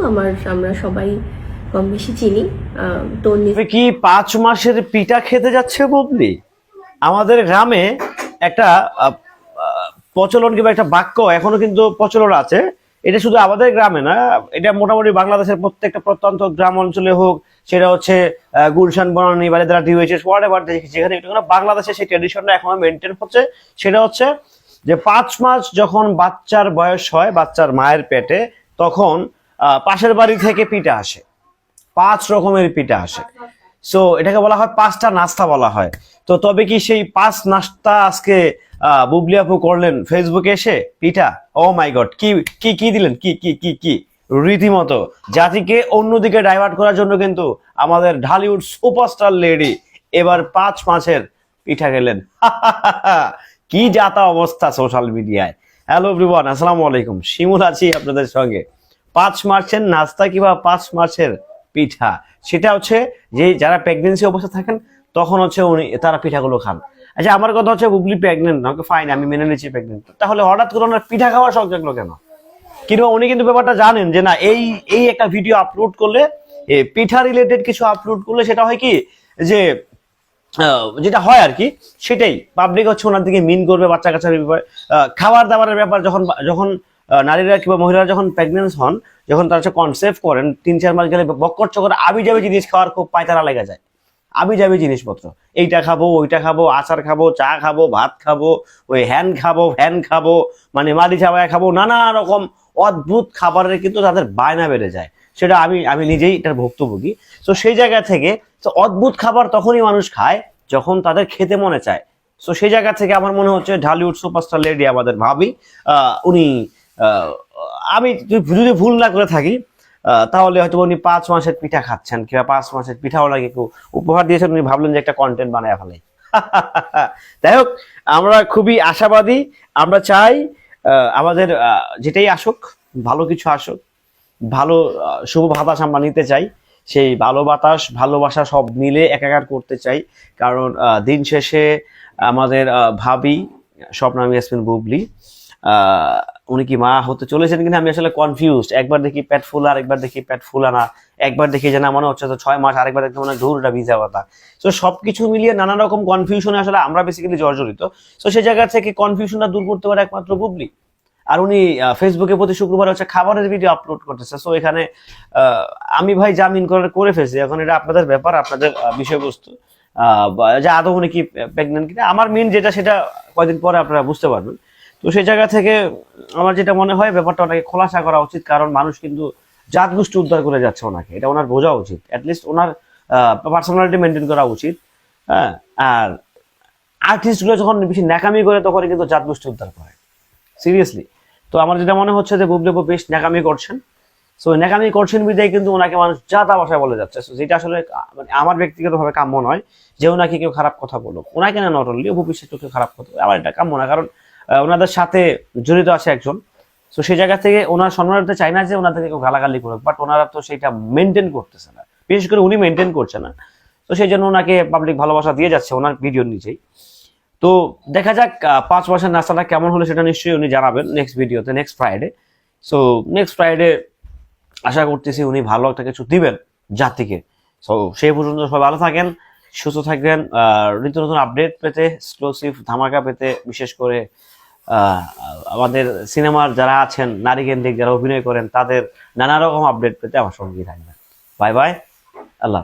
আমরা সবাই কম বেশি চিনি। তো কি 5 মাসের পিঠা খেতে যাচ্ছে বুবলি? আমাদের গ্রামে একটা প্রচলন কিংবা একটা বাক্য এখনো কিন্তু প্রচলন আছে। এটা শুধু আমাদের গ্রামে না, এটা মোটামুটি বাংলাদেশের প্রত্যেকটা প্রত্যন্ত গ্রাম অঞ্চলে হোক, সেটা হচ্ছে গুলশান, বনানী, বালিদ্রা, ডিওএইচএস, হোয়াটএভার, যেখানে বাংলাদেশে সেই ট্রেডিশনটা এখনো মেনটেন হচ্ছে। সেটা হচ্ছে যে 5 মাস যখন বাচ্চার বয়স হয়, বাচ্চার মায়ের পেটে, তখন পাশের বাড়ি থেকে পিঠা আসে, 5 রকমের পিঠা আসে। সো এটাকে বলা হয় 5টা নাস্তা বলা হয়। তো তবে কি সেই 5 নাস্তা আজকে বুবলি আপু করলেন ফেসবুকে এসে পিঠা? ও মাই গড, কি কি কি দিলেন, কি কি কি কি রীতিমতো জাতিকে অন্যদিকে ডাইভার্ট করার জন্য কিন্তু আমাদের ঢালিউড সুপারস্টার লেডি এবার 5 মাসের পিঠা গেলেন। কি যাতা অবস্থা সোশ্যাল মিডিয়ায়। হ্যালো এভরিওয়ান, আসসালামু আলাইকুম, শিমুল আছি আপনাদের সঙ্গে। 5 মাসের নাস্তা কিংবা 5 মাসের পিঠা, সেটা হচ্ছে যে যারা প্রেগনেন্সি অবস্থা থাকেন তখন হচ্ছে তারা পিঠাগুলো খান। আচ্ছা, আমার কথা হচ্ছে বুবলি প্রেগনেন্ট, আমাকে ফাইন, আমি মেনে নিচ্ছি প্রেগনেন্ট, তাহলে হঠাৎ করে ওনার পিঠা খাওয়ার শখ জাগলো কেন? কিন্তু উনি কিন্তু ব্যাপারটা জানেন যে না, এই এই একটা ভিডিও আপলোড করলে, পিঠা রিলেটেড কিছু আপলোড করলে সেটা হয় কি যে যেটা হয় আর কি, সেটাই পাবলিক হচ্ছে ওনার দিকে মিন করবে। বাচ্চা কাচ্চার ব্যাপার, খাবার দাবারের ব্যাপার, যখন যখন নারীরা কিংবা মহিলারা যখন প্রেগনেন্ট হন, যখন তারা হচ্ছে কনসেপ্ট করেন, 3-4 মাস গেলে বক্কর চক্কর আবি যাবি জিনিস খাওয়ার খুব পায়তারা লেগে যায়। আবি যাবি জিনিসপত্র, এইটা খাবো, ওইটা খাবো, আচার খাবো, চা খাবো, ভাত খাবো, ওই হ্যান খাবো, ফ্যান খাবো, মানে মাটি চাবায় খাবো, নানা রকম অদ্ভুত খাবারের কিন্তু তাদের বায়না বেড়ে যায়। সেটা আমি আমি নিজেই এটার ভুক্তভোগী। তো সেই জায়গা থেকে তো অদ্ভুত খাবার তখনই মানুষ খায় যখন তাদের খেতে মনে চায়। তো সেই জায়গা থেকে আমার মনে হচ্ছে ঢালিউড সুপারস্টার লেডি আমাদের ভাবি, উনি আমি যদি ভুল না করে থাকি, তাহলে হয়তো উনি 5 মাসের পিঠা খাচ্ছেন কিংবা 5 মাসের পিঠাও লাগে কেউ উপহার দিয়েছেন, উনি ভাবলেন যে একটা কন্টেন্ট বানায় ফেলে। যাই হোক, আমরা খুবই আশাবাদী। আমরা চাই আমাদের যেটাই আসুক, ভালো কিছু আসুক, ভালো শুভ বাতাস আমরা নিতে চাই। সেই ভালো বাতাস, ভালোবাসা সব মিলে একাকার করতে চাই। কারণ দিন শেষে আমাদের ভাবি স্বপ্না ইয়াসমিন বুবলি, উনি কি মা হতে চলেছেন কিনা আমি আসলে কনফিউজড। একবার দেখি পেট ফুলা, আরেকবার দেখি পেট ফুলা না, একবার দেখি যে না মনে হচ্ছে তো 6 মাস, আরেকবার দেখতে মনে হয় ধুরটা ভিজা কথা। তো সবকিছু মিলিয়ে নানা রকম কনফিউশনে আসলে আমরা বেসিক্যালি জর্জরিত। তো সেই জায়গা থেকে কনফিউশনটা দূর করতে পারে একমাত্র বুবলি। আর উনি ফেসবুকে প্রতি শুক্রবার হচ্ছে খাবারের ভিডিও আপলোড করতেছে। সো এখানে আমি ভাই জামিন করে ফেলছি। এখন এটা আপনাদের ব্যাপার, আপনাদের বিষয়বস্তু, যে আদৌ উনি কি প্রেগনেন্ট কিনা। আমার মেন যেটা, সেটা কয়দিন পরে আপনারা বুঝতে পারবেন। তো সেই জায়গা থেকে আমার যেটা মনে হয়, ব্যাপারটা ওনাকে খোলাসা করা উচিত। কারণ মানুষ কিন্তু জাত গোষ্ঠী উদ্ধার করে যাচ্ছে ওনাকে, এটা ওনার বোঝা উচিত। অ্যাটলিস্ট ওনার পার্সোনালিটি মেনটেন করা উচিত। হ্যাঁ, আর আর্টিস্টগুলো যখন বেশি ন্যাকামি করে তখন কিন্তু জাত গোষ্ঠী উদ্ধার করে, সিরিয়াসলি। তো আমার যেটা মনে হচ্ছে যে বুবলি আপু বেশ ন্যাকামি করছেন। সো ন্যাকামি করছেন বিদায় কিন্তু ওনাকে মানুষ যা তা ভাষায় বলে যাচ্ছে, যেটা আসলে মানে আমার ব্যক্তিগতভাবে কাম্য নয় যে ওনাকে কেউ খারাপ কথা বলুক। ওনাকে না, নট অনলি ভবিষ্যৎ কেউ খারাপ কথা, আমার এটা কাম্য না। কারণ ওনাদের সাথে জড়িত আছে একজন। তো সেই জায়গা থেকে ওনার সম্মানার্থে চাই না যে ওনাদেরকে কেউ গালাগালি করুক, বাট ওনারা তো সেটা মেনটেন করতেছে না, বিশেষ করে উনি মেনটেন করছে না। তো সেই জন্য ওনাকে পাবলিক ভালোবাসা দিয়ে যাচ্ছে ওনার ভিডিওর নিচেই। তো দেখা যাক 5 মাসের নাস্তাটা কেমন হলো, সেটা নিশ্চয়ই উনি জানাবেন নেক্সট ভিডিওতে, next Friday. So next Friday আশা করতেছি উনি ভালো একটা কিছু দিবেন জাতিকে। সো সেই পর্যন্ত সবাই ভালো থাকেন, সুস্থ থাকবেন। নিত্য নতুন আপডেট পেতে, এক্সক্লুসিভ ধামাকা পেতে, বিশেষ করে আমাদের সিনেমার যারা আছেন, নারী কেন্দ্রিক যারা অভিনয় করেন, তাদের নানা রকম আপডেট পেতে আমার সঙ্গেই থাকবেন। বাই বাই, আল্লাহ।